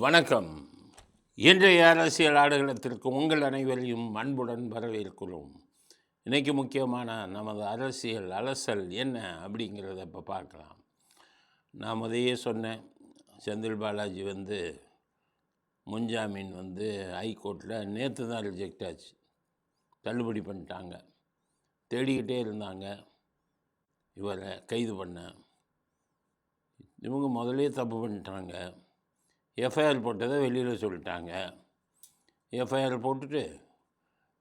வணக்கம். இன்றைய அரசியல் ஆடுகளத்திற்கு உங்கள் அனைவரையும் அன்புடன் வரவேற்கிறோம். இன்றைக்கி முக்கியமான நமது அரசியல் அலசல் என்ன அப்படிங்கிறத இப்போ பார்க்கலாம். நான் முதையே சொன்னேன், செந்தில் பாலாஜி முன்ஜாமீன் ஹைகோர்ட்டில் நேற்று தான் ரிஜெக்ட் ஆச்சு, தள்ளுபடி பண்ணிட்டாங்க. தேடிக்கிட்டே இருந்தாங்க இவரை கைது பண்ண. இவங்க முதலே தப்பு பண்ணிட்டாங்க. எஃப்ஐஆர் போட்டதை வெளியில் சொல்லிட்டாங்க. எஃப்ஐஆர் போட்டுட்டு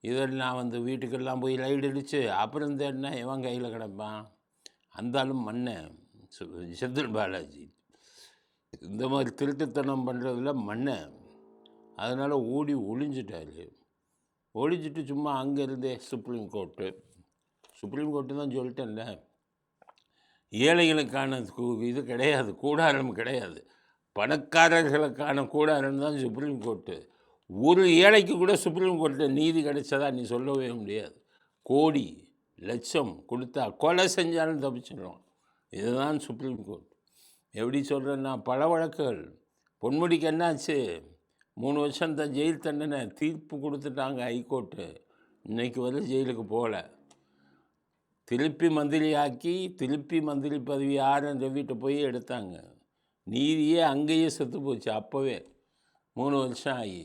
இதெல்லாம் வீட்டுக்கெல்லாம் போய் ரைடு அடித்து அப்புறம் தேடினா இவன் கையில் கிடப்பான். அந்தாலும் மண்ணை செந்தில் பாலாஜி இந்த மாதிரி திருட்டுத்தனம் பண்ணுறதுல மண்ணை. அதனால் ஓடி ஒளிஞ்சிட்டார். ஒளிஞ்சிட்டு சும்மா அங்கேருந்தே சுப்ரீம் கோர்ட்டு தான் சொல்லிட்டேன்ல, ஏழைகளுக்கான இது கிடையாது, கூடாரம் கிடையாது, பணக்காரர்களுக்கான கூடாரம் தான் சுப்ரீம் கோர்ட்டு. ஒரு ஏழைக்கு கூட சுப்ரீம் கோர்ட்டில் நீதி கிடைச்சதா நீ சொல்லவே முடியாது. கோடி லட்சம் கொடுத்தா கொலை செஞ்சாலும் தப்பிச்சிடும். இதுதான் சுப்ரீம் கோர்ட். எப்படி சொல்கிறேன்னா, பல வழக்குகள். பொன்முடிக்கு என்னாச்சு, 3 வருஷம் தான் ஜெயில் தண்டனை, தீர்ப்பு கொடுத்துட்டாங்க ஹைகோர்ட்டு. இன்றைக்கி ஜெயிலுக்கு போகல. திருப்பி மந்திரி பதவி ஆர்என் ரவிட்ட போய் எடுத்தாங்க. நீதியே அங்கேயே செத்து போச்சு. அப்போவே 3 வருஷம் ஆகி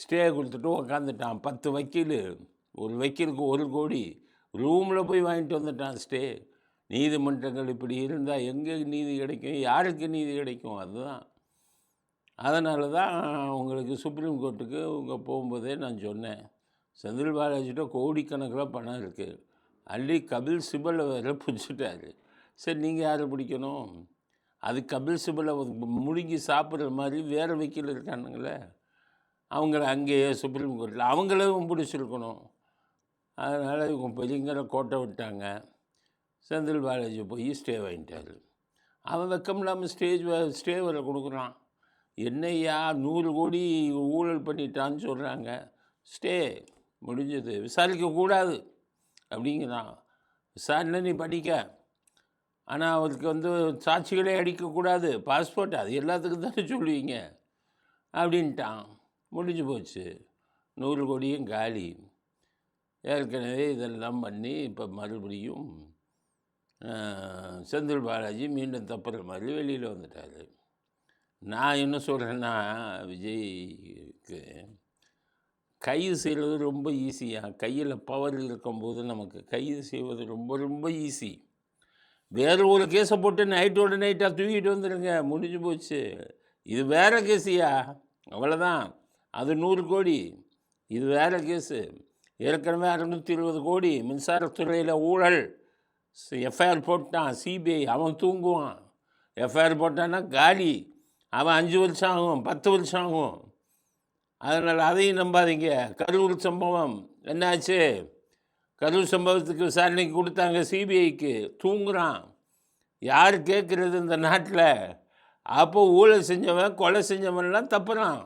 ஸ்டே கொடுத்துட்டு உக்காந்துட்டான். 10 வக்கீல், ஒரு வக்கீலுக்கு 1 கோடி, ரூமில் போய் வாங்கிட்டு வந்துட்டான் ஸ்டே. நீதிமன்றங்கள் இப்படி இருந்தால் எங்கே நீதி கிடைக்கும், யாருக்கு நீதி கிடைக்கும்? அதுதான். அதனால தான் உங்களுக்கு சுப்ரீம் கோர்ட்டுக்கு போகும்போதே நான் சொன்னேன், செந்தில் பாலாஜிட்ட கோடிக்கணக்கில் பணம் இருக்குது. அள்ளி கபில் சிபலை வேறு பிடிச்சிட்டாரு. சரி, நீங்கள் யாரை பிடிக்கணும்? அது கபில் சிபலை முழுங்கி சாப்பிட்ற மாதிரி வேறு வக்கீல் இருக்கானுங்களே, அவங்கள அங்கேயே சுப்ரீம் கோர்ட்டில் அவங்களும் பிடிச்சிருக்கணும். அதனால் இவங்க பெரியங்கிற கோட்டை விட்டாங்க. செந்தில் பாலாஜி போய் ஸ்டே வாங்கிட்டார். அவன் வெக்கம் இல்லாமல் ஸ்டே வர கொடுக்குறான். என்னையா 100 கோடி ஊழல் பண்ணிட்டான்னு சொல்கிறாங்க. ஸ்டே முடிஞ்சது, விசாரிக்கக்கூடாது அப்படிங்கிறான். விசாரணை நீ படிக்க, ஆனால் அவருக்கு சாட்சிகளே அடிக்கக்கூடாது, பாஸ்போர்ட் அது எல்லாத்துக்கும் தானே சொல்லுவீங்க அப்படின்ட்டான். முடிஞ்சு போச்சு. 100 கோடியும் காலி. ஏற்கனவே இதெல்லாம் பண்ணி இப்போ மறுபடியும் செந்தில் பாலாஜி மீண்டும் தப்புற மாதிரி வெளியில் வந்துட்டார். நான் என்ன சொல்கிறேன்னா, விஜய்க்கு கைது செய்கிறது ரொம்ப ஈஸியாக. கையில் பவர் இருக்கும்போது நமக்கு கைது செய்வது ரொம்ப ரொம்ப ஈஸி. வேறு ஒரு கேஸை போட்டு நைட்டோட நைட்டாக தூக்கிட்டு வந்துடுங்க, முடிஞ்சு போச்சு. இது வேறு கேஸியா, அவ்வளோதான். அது 100 கோடி, இது வேறு கேஸு. ஏற்கனவே 620 கோடி மின்சாரத்துறையில் ஊழல். எஃப்ஐஆர் போட்டான் சிபிஐ, அவன் தூங்குவான். எஃப்ஐஆர் போட்டான்னா காலி, அவன் 5 வருஷம் ஆகும், 10 வருஷம் ஆகும். அதனால் அதையும் நம்பாதீங்க. கரூர் சம்பவம் என்னாச்சு? கரூர் சம்பவத்துக்கு விசாரணைக்கு கொடுத்தாங்க சிபிஐக்கு, தூங்குறான். யார் கேட்குறது இந்த நாட்டில்? அப்போ ஊழல் செஞ்சவன் கொலை செஞ்சவன்லாம் தப்புறான்.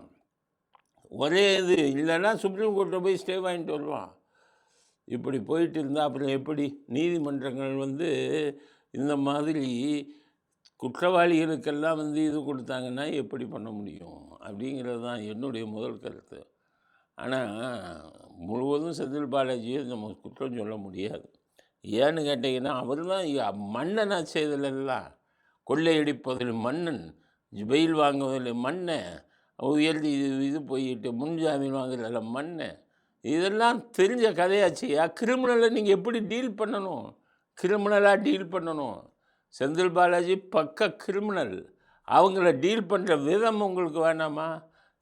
ஒரே இது இல்லைன்னா சுப்ரீம் கோர்ட்டில் போய் ஸ்டே வாங்கிட்டு வருவான். இப்படி போயிட்டு இருந்தால் அப்புறம் எப்படி நீதிமன்றங்கள் இந்த மாதிரி குற்றவாளிகளுக்கெல்லாம் இது கொடுத்தாங்கன்னா எப்படி பண்ண முடியும் அப்படிங்கிறது தான் என்னுடைய முதல் கருத்து. ஆனால் முழுவதும் செந்தில் பாலாஜியை நம்ம குற்றம் சொல்ல முடியாது. ஏன்னு கேட்டிங்கன்னா, அவர் தான் மன்னனா செய்தலாம். கொள்ளையடிப்பதில் மன்னன், பெயில் வாங்குவதில் மன்னன், உயர்த்தி இது போயிட்டு முன்ஜாமீன் வாங்குறதில்ல மன்னன். இதெல்லாம் தெரிஞ்ச கதையாச்சியா. கிரிமினலை நீங்கள் எப்படி டீல் பண்ணணும், கிரிமினலாக டீல் பண்ணணும். செந்தில் பாலாஜி பக்க கிரிமினல். அவங்கள டீல் பண்ணுற விதம் உங்களுக்கு வேணாமா?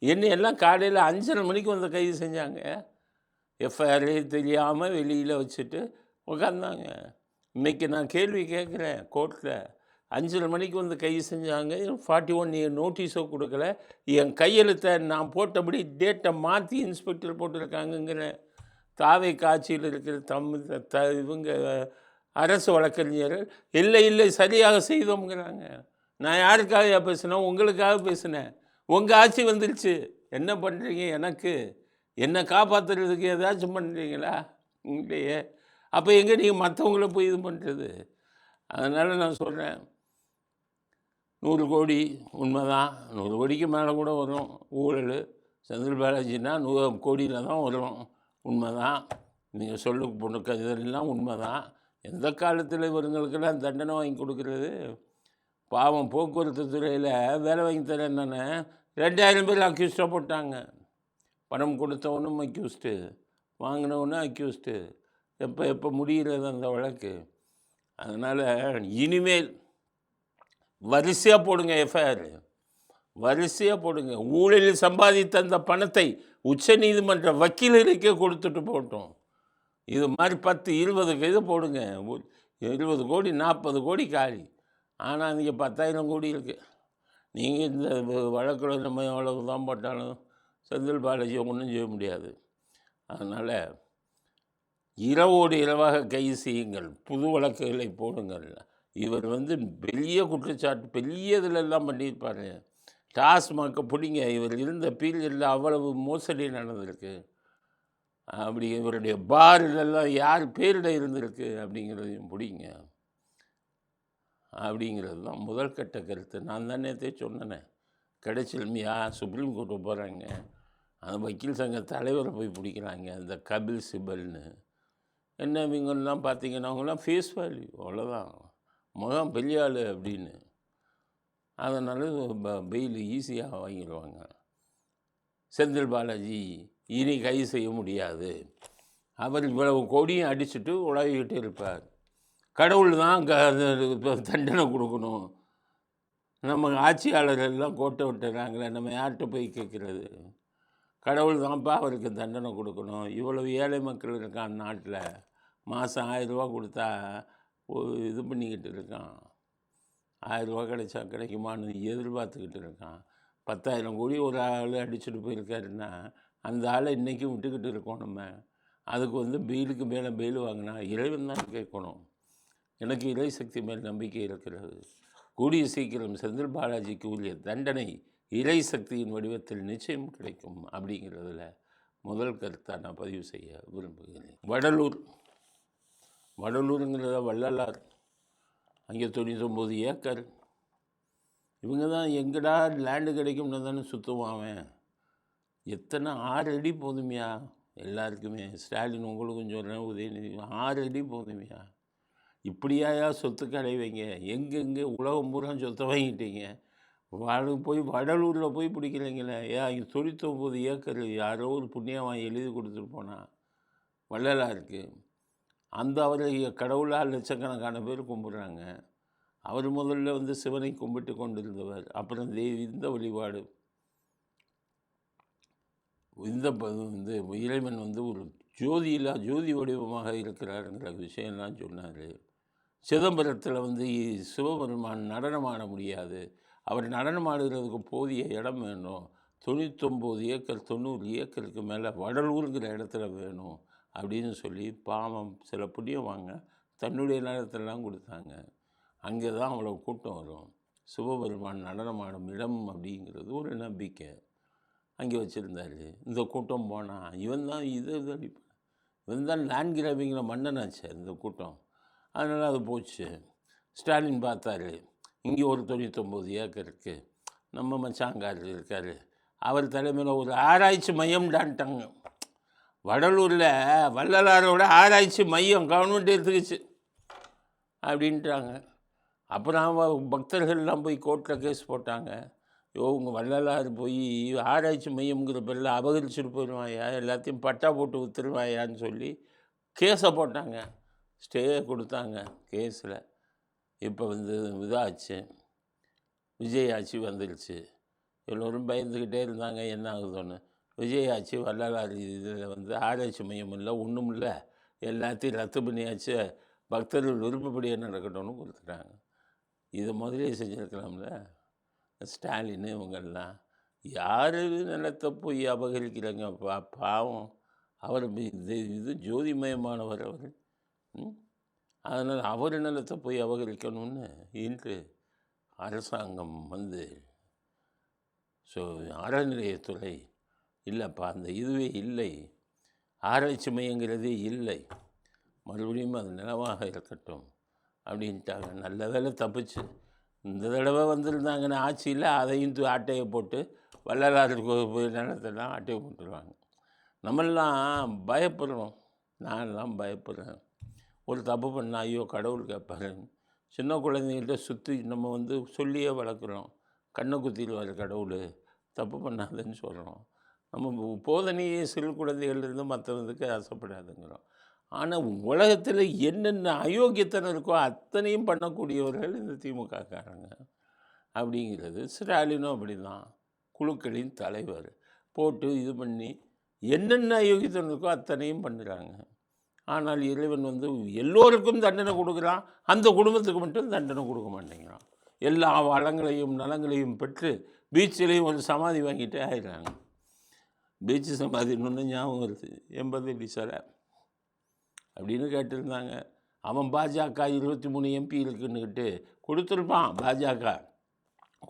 என்னையெல்லாம் காலையில் 5:30 மணிக்கு கைது செஞ்சாங்க. எஃப்ஐஆரே தெரியாமல் வெளியில் வச்சுட்டு உட்காந்தாங்க. இன்றைக்கி நான் கேள்வி கேட்குறேன் கோர்ட்டில், 5:30 மணிக்கு கைது செஞ்சாங்க, 41 நோட்டீஸோ கொடுக்கல, என் கையெழுத்தை நான் போட்டபடி டேட்டை மாற்றி இன்ஸ்பெக்டர் போட்டிருக்காங்கங்கிறேன். தாவை காட்சியில் இருக்கிற இவங்க அரசு வழக்கறிஞர்கள் இல்லை சரியாக செய்தோங்கிறாங்க. நான் யாருக்காக பேசினேன்? உங்களுக்காக பேசினேன். உங்கள் ஆட்சி வந்துருச்சு, என்ன பண்ணுறீங்க? எனக்கு என்னை காப்பாற்றுறதுக்கு ஏதாச்சும் பண்ணுறீங்களா? இல்லையே. அப்போ எங்கே நீங்கள் மற்றவங்கள போய் இது பண்ணுறது? அதனால் நான் சொல்கிறேன், 100 கோடி உண்மைதான். 100 கோடிக்கு மேலே கூட வரும் ஊழல். செந்தில் பாலாஜின்னா 100 கோடியில் தான் வரும். உண்மைதான். நீங்கள் சொல்லு பொண்ணுக்கு இதெல்லாம் உண்மைதான். எந்த காலத்தில் இவங்களுக்கெல்லாம் தண்டனை வாங்கி கொடுக்குறது? பாவம் போக்குவரத்து துறையில் வேலை வாங்கி தரேன் தானே 2000 பேர் அக்யூஸ்டாக போட்டாங்க. பணம் கொடுத்தவனும் அக்யூஸ்டு, வாங்கினவனும் அக்யூஸ்டு. எப்போ முடிகிறது அந்த வழக்கு? அதனால் இனிமேல் வரிசையாக போடுங்க எஃப்ஐஆர், வரிசையாக போடுங்க. ஊழலில் சம்பாதித்த அந்த பணத்தை உச்சநீதிமன்ற வக்கீலருக்கே கொடுத்துட்டு போட்டோம். இது மாதிரி 10, 20 இது போடுங்க. 20 கோடி 40 கோடி காலி. ஆனால் இங்கே 10,000 கோடி இருக்குது. நீங்கள் இந்த வழக்கில் நம்ம எவ்வளவு தான் போட்டாலும் செந்தில் பாலாஜியை ஒன்றும் செய்ய முடியாது. அதனால் இரவோடு இரவாக கைது செய்யுங்கள், புது வழக்குகளை போடுங்கள். இவர் பெரிய குற்றச்சாட்டு, பெரிய இதிலெல்லாம் பண்ணியிருப்பார். டாஸ்மார்க்கை பிடிங்க, இவர் இருந்த பீரியடில் அவ்வளவு மோசடி நடந்திருக்கு. அப்படி இவருடைய பாரிலெல்லாம் யார் பேரில் இருந்திருக்கு அப்படிங்கிறதையும் பிடிங்க. அப்படிங்கிறது தான் முதல் கட்ட கருத்து. நான் தான் நேற்றே சொன்னேன், கிடைச்சிருமையா சுப்ரீம் கோர்ட்டு போகிறாங்க, அந்த வக்கீல் சங்க தலைவரை போய் பிடிக்கிறாங்க, அந்த கபில் சிபல்னு. என்ன இவங்கெல்லாம் பார்த்தீங்கன்னா அவங்களாம் ஃபேஸ் வேல்யூ, அவ்வளோதான், முகம் பெரிய ஆள் அப்படின்னு. அதனால் பெயில் ஈஸியாக வாங்கிடுவாங்க. செந்தில் பாலாஜி இனி கைது செய்ய முடியாது. அவர் இவ்வளவு கோடியும் அடிச்சுட்டு உழவிக்கிட்டு இருப்பார். கடவுள் தான் தண்டனை கொடுக்கணும். நம்ம ஆட்சியாளர் எல்லாம் கோட்டை விட்டுறாங்களே, நம்ம யார்கிட்ட போய் கேட்குறது? கடவுள் தான்ப்பா அவருக்கு தண்டனை கொடுக்கணும். இவ்வளவு ஏழை மக்கள் இருக்கான் நாட்டில், மாதம் 1000 ரூபா கொடுத்தா இது பண்ணிக்கிட்டு இருக்கான். 1000 ரூபா கிடைச்சா கிடைக்குமான்னு எதிர்பார்த்துக்கிட்டு இருக்கான். 10,000 கோடி ஒரு ஆள் அடிச்சுட்டு போயிருக்காருன்னா அந்த ஆளை இன்றைக்கும் விட்டுக்கிட்டு இருக்கோம். நம்ம அதுக்கு பெயிலுக்கு மேலே பெயில் வாங்கினா இறைவன் தான் கேட்கணும். எனக்கு இறை சக்தி மேல் நம்பிக்கை இருக்கிறது. கூடிய சீக்கிரம் செந்தில் பாலாஜிக்கு உரிய தண்டனை இறை சக்தியின் வடிவத்தில் நிச்சயம் கிடைக்கும் அப்படிங்கிறதுல முதல் கருத்தாக நான் பதிவு செய்ய விரும்புகிறேன். வடலூருங்கிறத வள்ளலார், அங்கே 99 ஏக்கர். இவங்க தான் எங்கடா லேண்டு கிடைக்கும்னு தானே சுற்றுவான். எத்தனை 6 அடி போதுமையா எல்லாருக்குமே. ஸ்டாலின் உங்களுக்கும் சொல்கிறேன், உதயநிதி 6 அடி போதுமையா? இப்படியாயா சொத்துக்கு அடைவீங்க? எங்கெங்கே உலகம் பூரா சொத்தை வாங்கிட்டீங்க, போய் வடலூரில் போய் பிடிக்கிறீங்களே. இங்கே 99 ஏக்கர் யாரோ ஒரு புண்ணியவான் எழுதி கொடுத்துட்டு போனான் வள்ளலாருக்கு. அந்த அவரை கடவுளால் லட்சக்கணக்கான பேர் கும்பிட்றாங்க. அவர் முதல்ல சிவனை கும்பிட்டு கொண்டிருந்தவர். அப்புறம் இந்த வழிபாடு, இந்த இறைவன் ஒரு ஜோதி வடிவமாக இருக்கிறாருங்கிற விஷயம்லாம் சொன்னார். சிதம்பரத்தில் சிவபெருமான் நடனமாட முடியாது, அவர் நடனமாடுகிறதுக்கு போதிய இடம் வேணும். 99 ஏக்கர் 90 ஏக்கருக்கு மேலே வடலூருங்கிற இடத்துல வேணும் அப்படின்னு சொல்லி பாவம் சில புண்ணியவாங்க தன்னுடைய நிலத்திலலாம் கொடுத்தாங்க. அங்கே தான் அவ்வளோ கூட்டம் வரும். சிவபெருமான் நடனமாடும் இடம் அப்படிங்கிறது ஒரு நம்பிக்கை. அங்கே வச்சுருந்தார். இந்த கூட்டம் போனால் இவன் தான் அடிப்பான், இவன் தான் லேண்ட் கிராபிங்கில் மன்னனாச்சு இந்த கூட்டம். அதனால் அது போச்சு. ஸ்டாலின் பார்த்தாரு, இங்கே ஒரு 99 ஏக்கர் இருக்குது, நம்ம மச்சாங்காரர் இருக்கார், அவர் தலைமையில் ஒரு ஆராய்ச்சி மையம்டான்ட்டாங்க. வடலூரில் வள்ளலாரோட ஆராய்ச்சி மையம் கவர்மெண்ட் எடுத்துக்கிச்சு அப்படின்ட்டாங்க. அப்புறம் பக்தர்கள்லாம் போய் கோர்ட்டில் கேஸ் போட்டாங்க. உங்கள் வள்ளலார் போய் ஆராய்ச்சி மையம்ங்கிற பேரில் அபகரிச்சுட்டு போயிடுவாயா, எல்லாத்தையும் பட்டா போட்டு விற்றுருவாயான்னு சொல்லி கேஸை போட்டாங்க. ஸ்டே கொடுத்தாங்க கேஸில். இப்போ இதாச்சு, விஜய் ஆட்சி வந்துடுச்சு. எல்லோரும் பயந்துக்கிட்டே இருந்தாங்க என்ன ஆகுதுன்னு. விஜய் ஆட்சி வள்ளலார் இதில் ஆராய்ச்சி மையம் இல்லை, ஒன்றும் இல்லை, எல்லாத்தையும் ரத்து பண்ணியாச்சு, பக்தர்கள் விருப்பப்படியே நடக்கட்டும்னு கொடுத்துட்டாங்க. இதை முதலே செஞ்சுருக்கலாம்ல ஸ்டாலின் இவங்கெல்லாம். யார் நிலத்தை போய் அபகரிக்கிறாங்க? பாவம் அவர் இது ஜோதிமயமானவர் அவர். அதனால் அவர் நிலத்தை போய் அபகரிக்கணும்னு இன்று அரசாங்கம் அறநிலையத்துறை இல்லைப்பா, அந்த இதுவே இல்லை, ஆராய்ச்சி மையங்கிறதே இல்லை, மறுபடியும் அது நிலமாக இருக்கட்டும் அப்படின்ட்டாங்க. நல்ல வேலை தப்பிச்சு. இந்த தடவை வந்திருந்தாங்கன்னா ஆட்சியில் அதையும் ஆட்டையை போட்டு வள்ளலார் நிலத்தெல்லாம் ஆட்டையை போட்டுருவாங்க. நம்மெல்லாம் பயப்படுறோம். நான்லாம் பயப்படுறேன். ஒரு தப்பு பண்ணால் ஐயோ கடவுள் கேட்பாரு. சின்ன குழந்தைங்கள்ட்ட சுற்றி நம்ம சொல்லியே வளர்க்குறோம். கண்ணை குத்திடுவார் கடவுள், தப்பு பண்ணாதுன்னு சொல்கிறோம். நம்ம போதனையே சிறு குழந்தைகள்லேருந்து மற்றவங்களுக்கு ஆசைப்படாதுங்கிறோம். ஆனால் உலகத்தில் என்னென்ன அயோக்கியத்தனம் இருக்கோ அத்தனையும் பண்ணக்கூடியவர்கள் இந்த திமுககாரங்க அப்படிங்கிறது. ஸ்டாலினும் அப்படி தான், குழுக்களின் தலைவர் போட்டு இது பண்ணி என்னென்ன அயோக்கியத்தனம் இருக்கோ அத்தனையும் பண்ணுறாங்க. ஆனால் இறைவன் எல்லோருக்கும் தண்டனை கொடுக்குறான், அந்த குடும்பத்துக்கு மட்டும் தண்டனை கொடுக்க மாட்டேங்கிறான். எல்லா வளங்களையும் நலங்களையும் பெற்று பீச்சிலையும் ஒரு சமாதி வாங்கிட்டே ஆயிடுறாங்க. பீச்சு சமாதி இன்னொன்று ஞாபகம் வருது, 80 அடி சிலை அப்படின்னு கேட்டிருந்தாங்க. அவன் பாஜக 23 MP இருக்குன்னுக்கிட்டு கொடுத்துருப்பான். பாஜக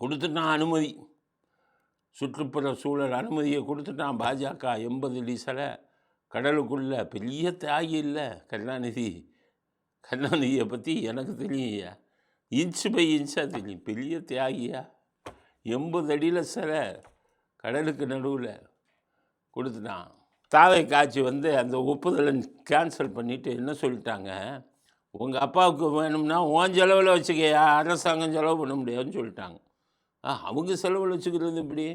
கொடுத்துட்டான் அனுமதி, சுற்றுப்புற சூழல் அனுமதியை கொடுத்துட்டான் பாஜக. 80 அடி சிலை கடலுக்குள்ள. பெரிய தியாகி இல்லை கருணாநிதி. கருணாநிதியை பற்றி எனக்கு தெரியும்யா, இன்ச்சு பை இன்ச்சாக தெரியும். பெரிய தியாகியா, 80 அடியில் சிலை கடலுக்கு நடுவில் கொடுத்துட்டான். தாவை காட்சி அந்த ஒப்புதலை கேன்சல் பண்ணிவிட்டு என்ன சொல்லிட்டாங்க, உங்கள் அப்பாவுக்கு வேணும்னா உன் செலவில் வச்சுக்கையா, அரசாங்கம் செலவு பண்ண முடியாதுன்னு சொல்லிட்டாங்க. அவங்க செலவில் வச்சுக்கிறது இப்படி,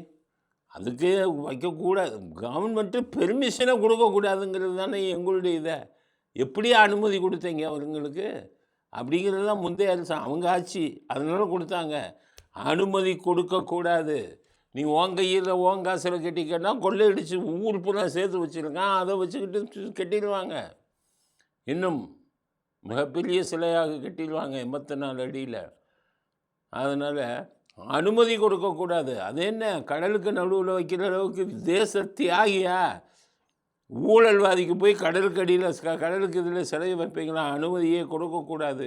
அதுக்கே வைக்கக்கூடாது. கவர்மெண்ட்டு பெர்மிஷனை கொடுக்கக்கூடாதுங்கிறது தானே எங்களுடைய இதை. எப்படி அனுமதி கொடுத்தீங்க அவங்களுக்கு அப்படிங்கிறது தான் முந்தைய அரசாங்கம், அவங்க ஆட்சி, அதனால கொடுத்தாங்க. அனுமதி கொடுக்கக்கூடாது. நீ உன் கையில் உன் காசில் கட்டிக்கன்னா கொள்ளையடிச்சு ஊர் பூரா சேர்த்து வச்சுருக்கான், அதை வச்சுக்கிட்டு கட்டிடுவாங்க. இன்னும் மிகப்பெரிய சிலையாக கட்டிடுவாங்க 84 அடியில். அதனால் அனுமதி கொடுக்கக்கூடாது. அது என்ன கடலுக்கு நடுவில் வைக்கிற அளவுக்கு தேச தியாகியா? ஊழல்வாதிக்கு போய் கடலுக்கு அடியில் கடலுக்கு இதில் சிலை வைப்பீங்களா? அனுமதியே கொடுக்கக்கூடாது.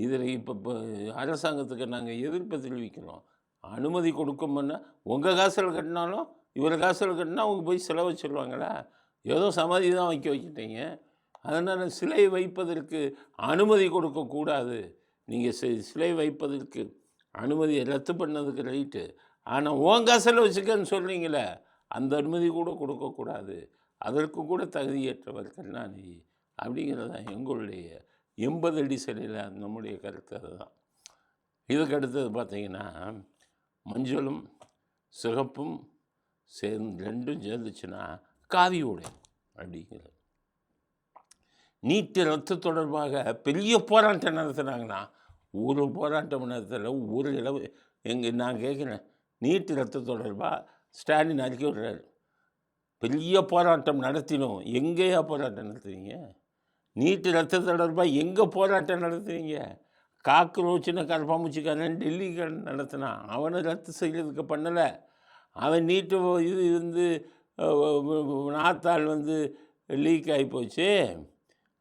இதில் இப்போ அரசாங்கத்துக்கு நாங்கள் எதிர்ப்பு தெரிவிக்கிறோம். அனுமதி கொடுக்கணும்னா உங்கள் காசில் கட்டினாலும் இவர் காசில் கட்டினா அவங்க போய் சிலை வச்சுருவாங்களா? ஏதோ சமாதி தான் வச்சுட்டீங்க. அதனால் சிலை வைப்பதற்கு அனுமதி கொடுக்கக்கூடாது. நீங்கள் சிலை வைப்பதற்கு அனுமதியை ரத்து பண்ணதுக்கு ரைட்டு, ஆனால் உன் காசில் வச்சுக்கன்னு சொல்கிறீங்களே, அந்த அனுமதி கூட கொடுக்கக்கூடாது. அதற்கு கூட தகுதியற்றவர் கருணாநிதி அப்படிங்கிறது தான் எங்களுடைய 80 அடி சிலையில் நம்முடைய கருத்து. அதுதான். இதுக்கு அடுத்தது பார்த்திங்கன்னா, மஞ்சளும் சிகப்பும் ரெண்டும் சேர்ந்துச்சுன்னா காவி உடை அப்படிங்கிறது. நீட்டு ரத்து தொடர்பாக பெரிய போராட்டம் நடத்துனாங்கன்னா, ஒரு போராட்டம் நடத்தல, ஒரு இடம் நான் கேட்குறேன், நீட்டு ரத்து தொடர்பாக ஸ்டாலின் அறிக்கை விடுறாரு, பெரிய போராட்டம் நடத்தினோம். எங்கேயா போராட்டம் நடத்துவீங்க? நீட்டு ரத்து தொடர்பாக எங்கே போராட்டம் நடத்துவீங்க? காக்ரோச்சின கரப்பாம்பூச்சிக்காரன் டெல்லிக்காரன் நடத்தினான், அவனை ரத்து செய்கிறதுக்கு பண்ணலை. அவன் நீட்டு இது நாத்தாள் லீக் ஆகி போச்சு,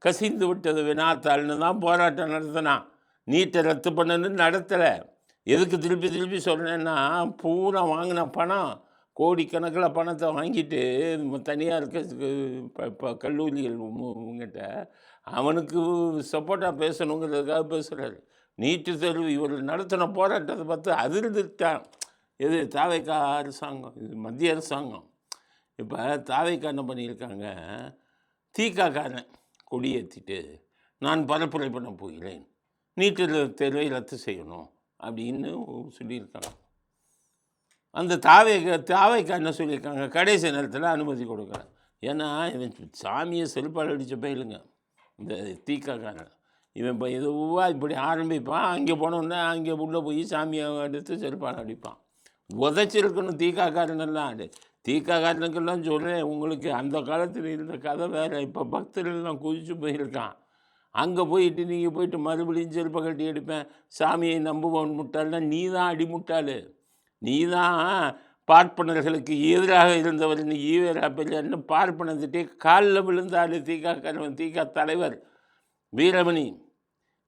கசிந்து விட்டது வினாத்தாள்னு தான் போராட்டம் நடத்தினான். நீட்டை ரத்து பண்ணணுன்னு நடத்தலை. எதுக்கு திருப்பி திருப்பி சொல்கிறேன்னா, பூரா வாங்கின பணம், கோடிக்கணக்கில் பணத்தை வாங்கிட்டு தனியார் கல்லூரிகள் உங்ககிட்ட அவனுக்கு சப்போர்ட்டாக பேசணுங்கிறதுக்காக பேசுகிறாரு. நீட்டு தேர்வு இவர் நடத்தின போராட்டத்தை பார்த்து அதிர்ந்துட்டான். எது தாவைக்கா அரசாங்கம், இது மத்திய அரசாங்கம். இப்போ தாவைக்கா என்ன பண்ணியிருக்காங்க, தீக்காக்காரன் கொடியேற்றிட்டு நான் பரப்புரை பண்ண போகிறேன், நீட்டு தேர்வை ரத்து செய்யணும் அப்படின்னு சொல்லியிருக்காங்க. அந்த தாவைக்கா என்ன சொல்லியிருக்காங்க, கடைசி நேரத்தில் அனுமதி கொடுக்குறேன். ஏன்னா இவன் சாமியை செருப்பால் அடித்த பயிலுங்க இந்த தீக்காக்காரன். இவன் இப்போ எதுவாக இப்படி ஆரம்பிப்பான், அங்கே போனோன்னா அங்கே உள்ளே போய் சாமியை எடுத்து செருப்பால் அடிப்பான். உதச்சிருக்கணும் தீக்காக்காரனெல்லாம். தீக்காக்காரனுக்கெல்லாம் சொல்கிறேன் உங்களுக்கு, அந்த காலத்தில் இருந்த கதை வேறு. இப்போ பக்தர்கள்லாம் குதிச்சு போயிருக்கான். அங்கே போயிட்டு நீங்கள் போயிட்டு மறுபடியும் செருப்பை கட்டி எடுப்பேன், சாமியை நம்புவோம் முட்டாள்னா நீ தான் அடிமுட்டாள். நீ தான் பார்ப்பனர்களுக்கு எதிராக இருந்தவர். நீ ஈவரா பெரியார்னு பார்ப்பனத்திட்டே காலில் விழுந்தாள் தீக்காக்காரன், தீக்கா தலைவர் வீரமணி.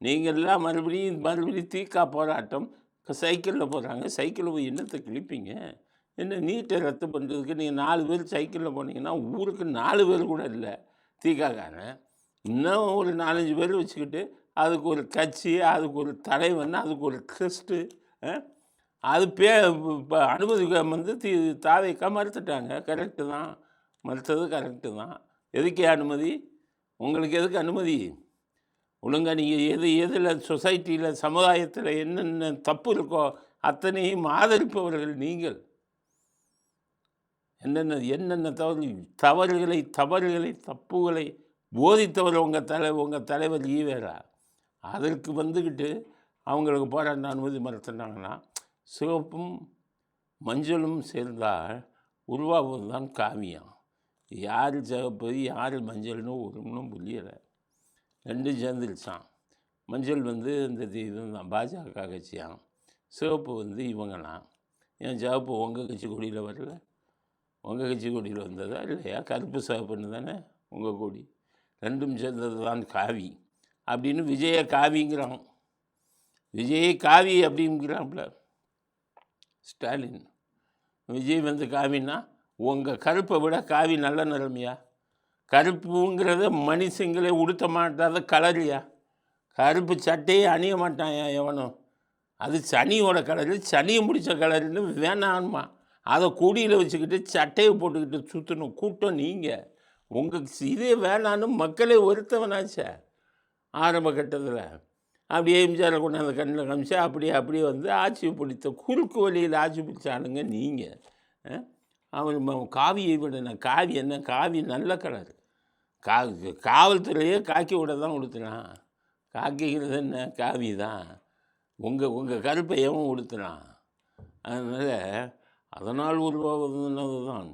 நீங்கள்லாம் மறுபடியும் தீக்கா போராட்டம். சைக்கிளில் போகிறாங்க, சைக்கிளில் போய் என்னத்தை கிழிப்பீங்க? என்ன நீட்டை ரத்து பண்ணுறதுக்கு நீங்கள் 4 பேர் சைக்கிளில் போனீங்கன்னா ஊருக்கு 4 பேர் கூட இல்லை தீக்காக்காரன். இன்னும் ஒரு 4-5 பேர் வச்சுக்கிட்டு அதுக்கு ஒரு கட்சி, அதுக்கு ஒரு தலைவன், அதுக்கு ஒரு ட்ரஸ்ட்டு. அது இப்போ அனுமதி வந்து தாவேக்கா மறுத்துட்டாங்க. கரெக்டு தான், மறுத்தது கரெக்டு தான். எதுக்கே அனுமதி? உங்களுக்கு எதுக்கு அனுமதி? ஒழுங்கா நீங்கள் எதில் சொசைட்டியில், சமுதாயத்தில் என்னென்ன தப்பு இருக்கோ அத்தனையும் ஆதரிப்பவர்கள் நீங்கள். என்னென்ன தவறுகளை தப்புகளை போதித்தவர் உங்கள் தலைவர் ஈவேரா. அதற்கு வந்துக்கிட்டு அவங்களுக்கு போராட்ட அனுமதி மறுத்துனாங்கன்னா, சிவப்பும் மஞ்சளும் சேர்ந்தால் உருவாவது தான் காவியம். யார் சிவப்பு யார் மஞ்சள்னு ஒன்றும் புரியலை. ரெண்டும் சேர்ந்துருச்சான். மஞ்சள் வந்து இந்த இதுதான் பாஜக கட்சியான், சிவப்பு வந்து இவங்களாம். ஏன் சிவப்பு உங்கள் கட்சி கொடியில் வரல? உங்கள் கட்சி கொடியில் வந்ததா இல்லையா? கருப்பு சிவப்புன்னு தானே உங்கள் கொடி. ரெண்டும் சேர்ந்தது தான் காவி அப்படின்னு விஜய காவிங்கிறான். விஜய் காவி அப்படிங்கிறான்ல ஸ்டாலின். விஜய் வந்து காவின்னா உங்கள் கருப்பை விட காவி நல்ல நிலைமையா? கருப்புங்கிறத மனுஷங்களே உடுத்த மாட்டாத கலரியா? கருப்பு சட்டையே அணிய மாட்டான் எவனும். அது சனியோட கலரு, சனியை முடித்த கலருன்னு வேணான்மா. அதை கொடியில் வச்சுக்கிட்டு சட்டையை போட்டுக்கிட்டு சுற்றணும் கூட்டம் நீங்கள். உங்கள் இதே வேணான்னு மக்களே ஒருத்தவனாச்சே. ஆரம்ப கட்டத்தில் அப்படியே எம்ஜிஆரை கொண்டாந்து கண்ணில் காமிச்சா அப்படியே வந்து ஆட்சி பிடித்த குறுக்கு வழியில் ஆட்சி பிடிச்சானுங்க நீங்கள். அவன் காவியை விட காவி என்ன? காவி நல்ல கலர். காவல்துறையே காக்கி விட தான் கொடுத்துனான். காக்கிங்கிறது என்ன? காவி தான். உங்கள் கருப்பை எவன் கொடுத்துனான்? அதனால் உருவாகுதுன்னது தான்.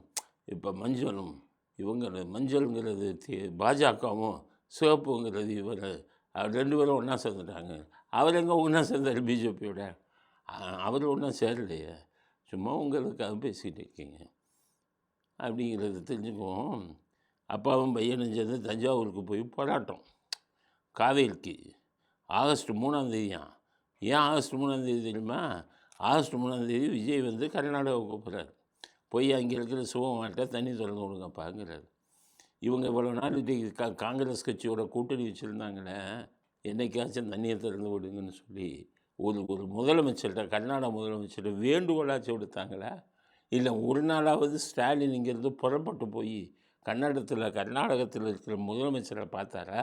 இப்போ மஞ்சளும் மஞ்சளுங்கிறது பாஜகவும், சிவப்புங்கிறது இவர் ரெண்டு பேரும் ஒன்றா சேர்ந்துட்டாங்க. அவர் எங்கே ஒன்றா சேர்ந்தார் பிஜேபியோட? அவர் ஒன்றா சேரலையே, சும்மா உங்களுக்காக பேசிகிட்டு இருக்கீங்க அப்படிங்கிறது தெரிஞ்சுக்குவோம். அப்பாவும் பையனும் சேர்ந்து தஞ்சாவூருக்கு போய் போராட்டம் காவேரிக்கு ஆகஸ்ட் 3ஆம். ஏன் ஆகஸ்ட் 3 தெரியுமா? ஆகஸ்ட் 3 விஜய் வந்து கர்நாடகாவுக்கு போகிறார். போய் அங்கே இருக்கிற சிவமாட்ட தண்ணி திறந்து கொடுங்கப்பாங்கிறார். இவங்க இவ்வளோ நாள் காங்கிரஸ் கட்சியோட கூட்டணி வச்சுருந்தாங்களே, என்னைக்காச்சும் தண்ணியை திறந்து விடுங்கன்னு சொல்லி ஒரு முதலமைச்சர்கிட்ட, கர்நாடக முதலமைச்சர்கிட்ட வேண்டுகோளாச்சு விடுத்தாங்களா? இல்லை ஒரு நாளாவது ஸ்டாலின் இங்கேருந்து புறப்பட்டு போய் கர்நாடகத்தில் இருக்கிற முதலமைச்சரை பார்த்தாரா?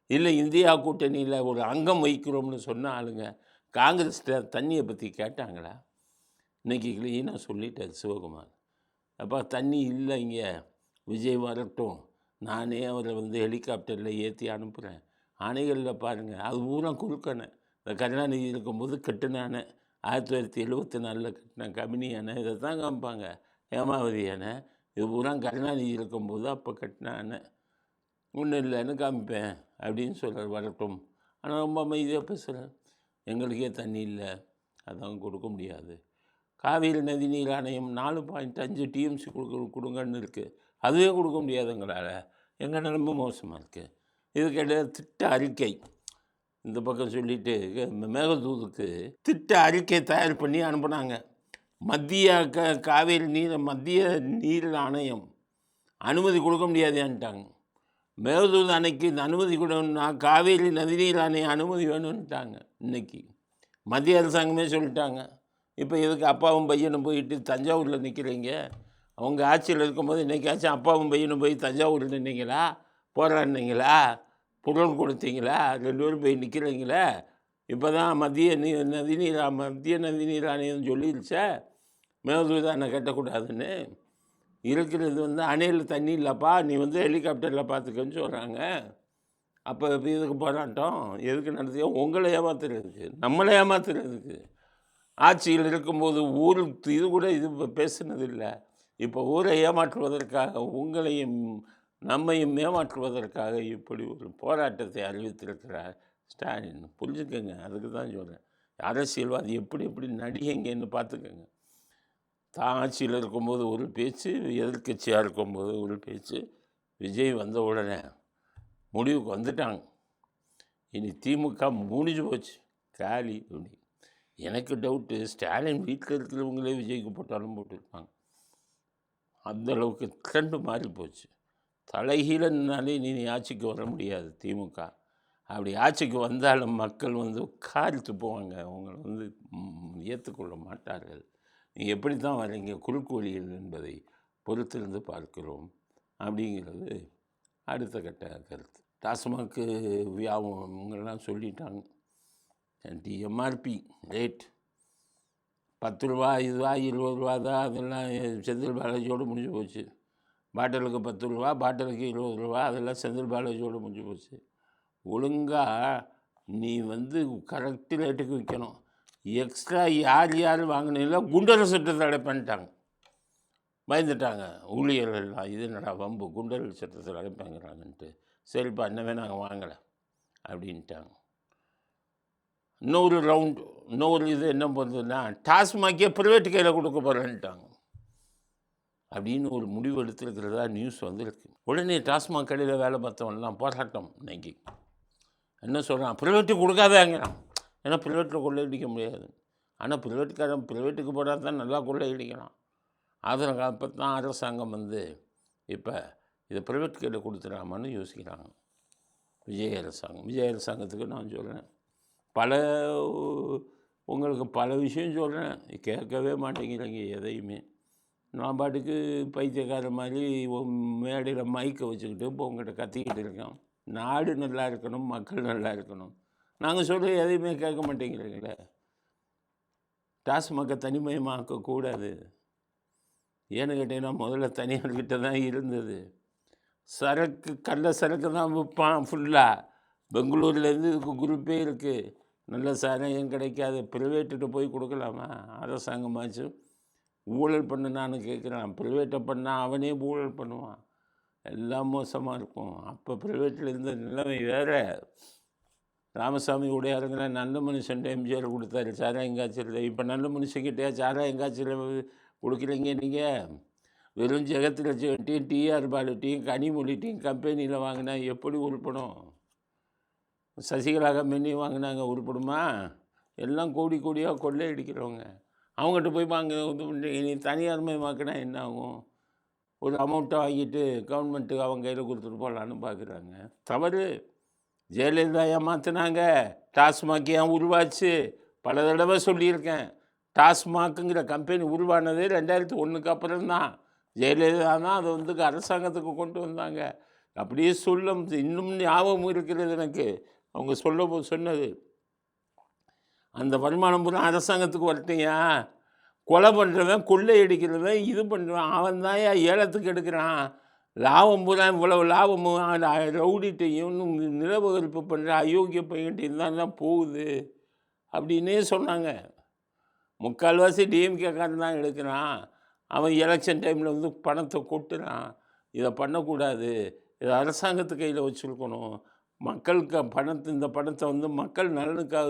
இல்லை இந்தியா கூட்டணியில் ஒரு அங்கம் வைக்கிறோம்னு சொன்ன ஆளுங்க காங்கிரஸ்கிட்ட தண்ணியை பற்றி கேட்டாங்களா? இன்றைக்கி க்ளீனாக சொல்லிட்டார் சிவகுமார். அப்போ தண்ணி இல்லை, இங்கே விஜய் வரட்டும், நானே அவரை வந்து ஹெலிகாப்டரில் ஏற்றி அனுப்புகிறேன். அணைகளில் பாருங்கள், அது பூரா குறுக்கணை. இந்த கருணாநிதி இருக்கும்போது கட்டுனானே, 1974 கட்டின கபினி அணை, இதை தான் காமிப்பாங்க. ஹேமாவதி அணை, இது பூரா கருணாநிதி இருக்கும்போது அப்போ கட்டின அணை. ஒன்றும் இல்லைன்னு காமிப்பேன் அப்படின்னு சொல்கிறார். வரட்டும். ஆனால் ரொம்ப அமைதியாக பேசுகிறேன். எங்களுக்கே தண்ணி இல்லை, அதான் கொடுக்க முடியாது. காவிரி நதிநீர் ஆணையம் 4.5 டிஎம்சி கொடுங்கன்னு இருக்குது, அதுவே கொடுக்க முடியாதுங்களால. எங்கள் நிலைமை மோசமாக இருக்குது. இதுக்கிடையே திட்ட அறிக்கை இந்த பக்கம் சொல்லிவிட்டு மேகதூதுக்கு திட்ட அறிக்கை தயார் பண்ணி அனுப்புனாங்க. மத்திய நீர் ஆணையம் அனுமதி கொடுக்க முடியாதேன்ட்டாங்க. மேகதூது அணைக்கு இந்த அனுமதி கொடுன்னா காவேரி நதிநீர் ஆணையம் அனுமதி வேணும்ட்டாங்க. இன்றைக்கி மத்திய அரசாங்கமே சொல்லிட்டாங்க. இப்போ எதுக்கு அப்பாவும் பையனும் போயிட்டு தஞ்சாவூரில் நிற்கிறீங்க? அவங்க ஆட்சியில் இருக்கும்போது இன்றைக்காச்சும் அப்பாவும் பையனும் போய் தஞ்சாவூரில் நின்னீங்களா? போராடினீங்களா? பொருள் கொடுத்தீங்களா? 2 பேரும் போய் நிற்கிறீங்களே. இப்போ தான் மத்திய நதிநீர் ஆணையம் சொல்லிடுச்சே மேகதூது அணை கட்டக்கூடாதுன்னு. இருக்கிறது வந்து அணையில் தண்ணி இல்லைப்பா, நீ வந்து ஹெலிகாப்டரில் பார்த்துக்கன்னு சொல்கிறாங்க. அப்போ இதுக்கு போராட்டம் எதுக்கு நடத்தியோ? உங்களை ஏமாத்துறதுக்கு, நம்மளை ஏமாத்துறதுக்கு. ஆட்சியில் இருக்கும்போது ஊருக்கு இது கூட பேசுனதில்லை. இப்போ ஊரை ஏமாற்றுவதற்காக, உங்களையும் நம்மையும் ஏமாற்றுவதற்காக இப்படி ஒரு போராட்டத்தை அறிவித்திருக்கிறார் ஸ்டாலின். புரிஞ்சுக்கங்க, அதுக்கு தான் சொல்கிறேன். அரசியல்வாதி எப்படி நடிகங்கன்னு பார்த்துக்கங்க. தான் ஆட்சியில் இருக்கும்போது ஒரு பேச்சு, எதிர்கட்சியாக இருக்கும்போது ஒரு பேச்சு. விஜய் வந்த உடனே முடிவுக்கு வந்துட்டாங்க. இனி திமுக முடிஞ்சு போச்சு, காலி. எனக்கு டவுட்டு, ஸ்டாலின் வீட்டில் இருக்கிறவங்களே விஜய்க்கு போட்டாலும் போட்டுருப்பாங்க. அந்தளவுக்கு ட்ரெண்டு மாறி போச்சு. தலைகீழனாலே நீ ஆட்சிக்கு வர முடியாது திமுக. அப்படி ஆட்சிக்கு வந்தாலும் மக்கள் வந்து காரித்து போவாங்க. அவங்கள வந்து ஏற்றுக்கொள்ள மாட்டார்கள். நீங்கள் எப்படி தான் வர்றீங்க குறுக்கு வழியில் என்பதை பொறுத்திருந்து பார்க்கிறோம் அப்படிங்கிறது அடுத்த கட்ட கருத்து. டாஸ்மாக்கு வியாபாரங்கள்லாம் சொல்லிட்டாங்க. எம்ஆர்பி ரேட் 10 ரூபா இதுவா 20 ரூபா தான், அதெல்லாம் செந்தில் பாலாஜியோடு முடிஞ்சு போச்சு. பாட்டிலுக்கு 10 ரூபா, பாட்டிலுக்கு 20 ரூபா, அதெல்லாம் செந்தில் பாலாஜியோடு முடிஞ்சு போச்சு. ஒழுங்காக நீ வந்து கரெக்டு ரேட்டுக்கு விற்கணும். எக்ஸ்ட்ரா யார் வாங்கினீங்களோ குண்டர் சட்டத்தை தடை பண்ணிட்டாங்க. பயந்துட்டாங்க ஊழியர்கள்லாம். இது என்னடா வம்பு, குண்டர் சட்டத்தில் அடைப்பாங்கிறாங்கன்ட்டு. சரிப்பா இன்னமே நாங்கள் வாங்கலை அப்படின்ட்டாங்க. இன்னொரு ரவுண்டு, இன்னொரு இது என்ன பண்ணுறதுன்னா டாஸ்மாக்கே ப்ரைவேட் கையில் கொடுக்க போகிறேன்ட்டாங்க அப்படின்னு ஒரு முடிவு எடுத்துருக்கிறதா நியூஸ் வந்துருக்கு. உடனே டாஸ்மாக் கடையில் வேலை பார்த்தவன்லாம் போராட்டம். இன்னைக்கு என்ன சொல்கிறான், ப்ரைவேட்டுக்கு கொடுக்காதாங்கிறான். ஏன்னா ப்ரைவேட்டில் கொள்ளையடிக்க முடியாது. ஆனால் ப்ரைவேட்டுக்கு போனால் தான் நல்லா கொள்ளையடிக்கலாம். அதில் அப்போ தான் அரசாங்கம் வந்து இப்போ இதை ப்ரைவேட் கையில் கொடுத்துடாமான்னு யோசிக்கிறாங்க விஜய் அரசாங்கத்துக்கு நான் சொல்கிறேன். உங்களுக்கு பல விஷயம் சொல்கிறேன், கேட்கவே மாட்டேங்கிறீங்க எதையுமே. நான் பாட்டுக்கு பைத்தியக்கார மாதிரி மேடையில் மைக்கை வச்சுக்கிட்டு இப்போ உங்கள்கிட்ட கத்திக்கிட்டு இருக்கேன். நாடு நல்லா இருக்கணும், மக்கள் நல்லா இருக்கணும். நாங்கள் சொல்கிற எதையுமே கேட்க மாட்டேங்கிறீங்களே. டாஸ்மாகை தனிமயமாக்கக்கூடாது. ஏன்னு கேட்டீங்கன்னா முதல்ல தனியார்கிட்ட தான் இருந்தது. கள்ள சரக்கு தான் விற்பான் ஃபுல்லாக. பெங்களூர்லேருந்து இதுக்கு குரூப்பே இருக்குது. நல்ல சாராயம் கிடைக்காது. ப்ரைவேட்டுகிட்ட போய் கொடுக்கலாமா? அரசாங்கமாச்சும் ஊழல் பண்ணுனான்னு கேட்குறான். ப்ரைவேட்டை பண்ணால் அவனே ஊழல் பண்ணுவான். எல்லாம் மோசமாக இருக்கும். அப்போ ப்ரைவேட்டில் இருந்த நிலைமை வேறு. ராமசாமி உடையாருங்கிற நல்ல மனுஷன்ட்ட எம்ஜிஆர் கொடுத்தாரு சாராயம் காய்ச்சல். இப்போ நல்ல மனுஷங்கிட்டே சாராயம் காய்ச்சல் கொடுக்குறீங்க நீங்கள்? வெறும் ஜெகத்லட்சுமிட்டையும் டிஆர் பாலுட்டையும் கனிமொழிட்டையும் கம்பெனியில் வாங்கினா எப்படி உருப்படும்? சசிகலா கம்பெனியும் வாங்கினாங்க, உருப்படுமா? எல்லாம் கோடி கோடியாக கொள்ளை அடிக்கிறவங்க. அவங்ககிட்ட போய் நீ தனியார்மயமாக்கினா என்ன ஆகும்? ஒரு அமௌண்ட்டை வாங்கிட்டு கவர்மெண்ட்டு அவங்க கையில் கொடுத்துட்டு போகலான்னு பார்க்குறாங்க. தவறு. ஜெயலலிதா ஏமாற்றினாங்க. டாஸ்மாக் ஏன் உருவாச்சு? பல தடவை சொல்லியிருக்கேன். டாஸ்மாக்குங்கிற கம்பெனி உருவானது 2001 அப்புறம்தான். ஜெயலலிதா தான் அதை வந்து அரசாங்கத்துக்கு கொண்டு வந்தாங்க. அப்படியே இன்னும் ஞாபகம் இருக்கிறது எனக்கு. அவங்க சொன்னது அந்த வருமானம் பூரா அரசாங்கத்துக்கு வரட்டையா. கொலை பண்ணுறவன், கொள்ளை அடிக்கிறவன், இது பண்ணுறான், அவன் தான் ஏலத்துக்கு எடுக்கிறான். லாபம் பூரா இவ்வளவு லாபமும் ரவுடிட்டையும் நிலவகரிப்பு பண்ணுற அயோக்கிய பையன்ட்டையும் தான் போகுது அப்படின்னே சொன்னாங்க. முக்கால்வாசி டிஎம்கேக்காரன் தான் எடுக்கிறான். அவன் எலெக்ஷன் டைமில் வந்து பணத்தை கொட்டுறான். இதை பண்ணக்கூடாது. இதை அரசாங்கத்து கையில் வச்சுருக்கணும். மக்களுக்கு இந்த பணத்தை வந்து மக்கள் நலனுக்காக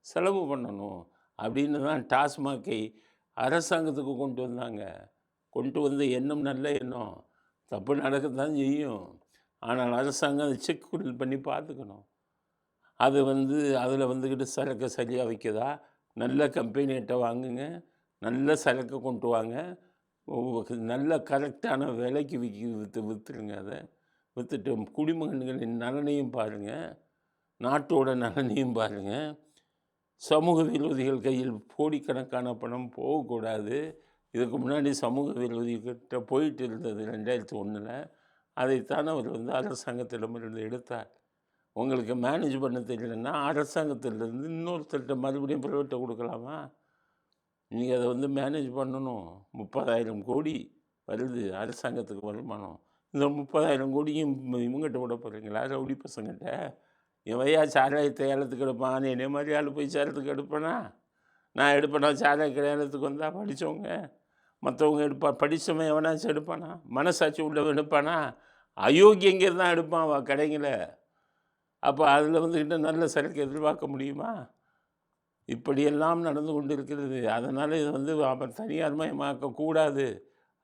செலவு பண்ணணும் அப்படின்னு தான் டாஸ்மாகை அரசாங்கத்துக்கு கொண்டு வந்தாங்க. கொண்டு வந்த எண்ணம் நல்ல எண்ணம். தப்பு நடக்கத்தான் செய்யும். ஆனால் அரசாங்கம் அதை செக் பண்ணி பார்த்துக்கணும். அது வந்து அதில் வந்துக்கிட்டு சரக்கை சரியாக வைக்குதா? நல்ல கம்பெனிகிட்ட வாங்குங்க, நல்ல சரக்கை கொண்டு வாங்க, நல்ல கரெக்டான விலைக்கு விற்றுருங்க. அதை விற்றுட்டு குடிமகன்களின் நலனையும் பாருங்கள், நாட்டோட நலனையும் பாருங்கள். சமூக விரோதிகள் கையில் கோடிக்கணக்கான பணம் போகக்கூடாது. இதுக்கு முன்னாடி சமூக விரோதிகிட்ட போயிட்டு இருந்தது 2001. அதைத்தான் அவர் வந்து அரசாங்கத்திடமிருந்து எடுத்தார். உங்களுக்கு மேனேஜ் பண்ண தெரியலன்னா அரசாங்கத்திலேருந்து இன்னொருத்தர்கிட்ட மறுபடியும் ப்ரைவேட்டை கொடுக்கலாமா? நீங்கள் அதை வந்து மேனேஜ் பண்ணணும். 30,000 கோடி வருது அரசாங்கத்துக்கு வருமானம். இந்த 30,000 கோடியும் இவங்ககிட்ட விட போகிறீங்களா? ரவுடி பசங்கிட்ட. எவையா சாராயத்தை ஏலத்துக்கு எடுப்பான்? என்னை மாதிரி ஆள் போய் சேரத்துக்கு எடுப்பேனா? நான் எடுப்பேனா? சாராய ஏலத்துக்கு வந்தால் படித்தவங்க மற்றவங்க படித்தவன் எவனாச்சும் எடுப்பானா? மனசாட்சி உள்ளவன் எடுப்பானா? அயோக்கியங்க தான் எடுப்பான் கடைங்களை. அப்போ அதில் வந்துக்கிட்ட நல்ல சரக்கு எதிர்பார்க்க முடியுமா? இப்படியெல்லாம் நடந்து கொண்டு இருக்கிறது. அதனால் இது வந்து தனியார்மயமாக்கக்கூடாது.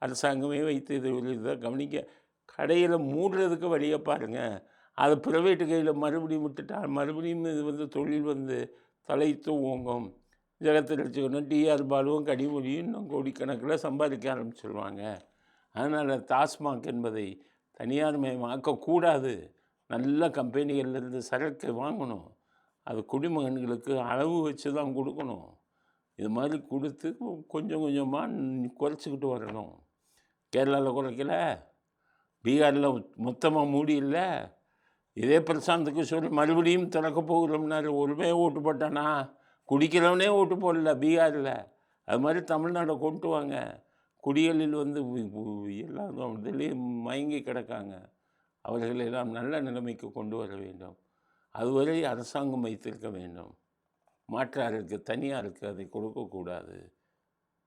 அரசாங்கமே வைத்து இதை கவனிக்க. கடையில் மூடுறதுக்கு வழியை பாருங்கள். அதை ப்ரைவேட்டு கையில் மறுபடியும் விட்டுட்டால் மறுபடியும் இது வந்து தொழில் வந்து தலைத்து ஓங்கும். ஜெகத்லட்சுமி டிஆர் பாலுவும் கனிமொழியும் இன்னும் கோடிக்கணக்கில் சம்பாதிக்க ஆரம்பிச்சிருவாங்க. அதனால் டாஸ்மாக் என்பதை தனியார்மயமாக்கக்கூடாது. நல்ல கம்பெனிகள்லேருந்து சரக்கு வாங்கணும். அது குடிமகன்களுக்கு அளவு வச்சு தான் கொடுக்கணும். இது மாதிரி கொடுத்து கொஞ்சம் கொஞ்சமாக குறைச்சிக்கிட்டு வரணும். கேரளாவில் குறைக்கல, பீகாரில் மொத்தமாக மூடி இல்லை. இதே பிரசாந்த் கிஷோர் மறுபடியும் திறக்க போகிறோம்னாரு. ஒருமே ஓட்டு போட்டானா? குடிக்கிறவனே ஓட்டு போடல பீகாரில். அது மாதிரி தமிழ்நாடை கொண்டு வாங்க. குடிகளில் வந்து எல்லாரும் இதுலேயும் மயங்கி கிடக்காங்க. அவர்களெல்லாம் நல்ல நிலைமைக்கு கொண்டு வர வேண்டும். அதுவரை அரசாங்கம் வைத்திருக்க வேண்டும். மாற்றாருக்கு தனியாருக்கு அதை கொடுக்கக்கூடாது.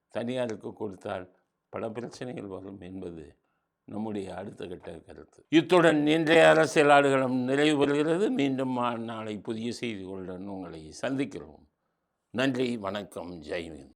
தனியாருக்கு கொடுத்தால் பல பிரச்சனைகள் வரும் என்பது நம்முடைய அடுத்த கட்ட கருத்து. இத்துடன் இன்றைய அரசியல் ஆடுகளம் நிறைவு பெறுகிறது. மீண்டும் நாளை புதிய செய்திகளுடன் உங்களை சந்திக்கிறோம். நன்றி, வணக்கம், ஜெய்ஹிந்த்.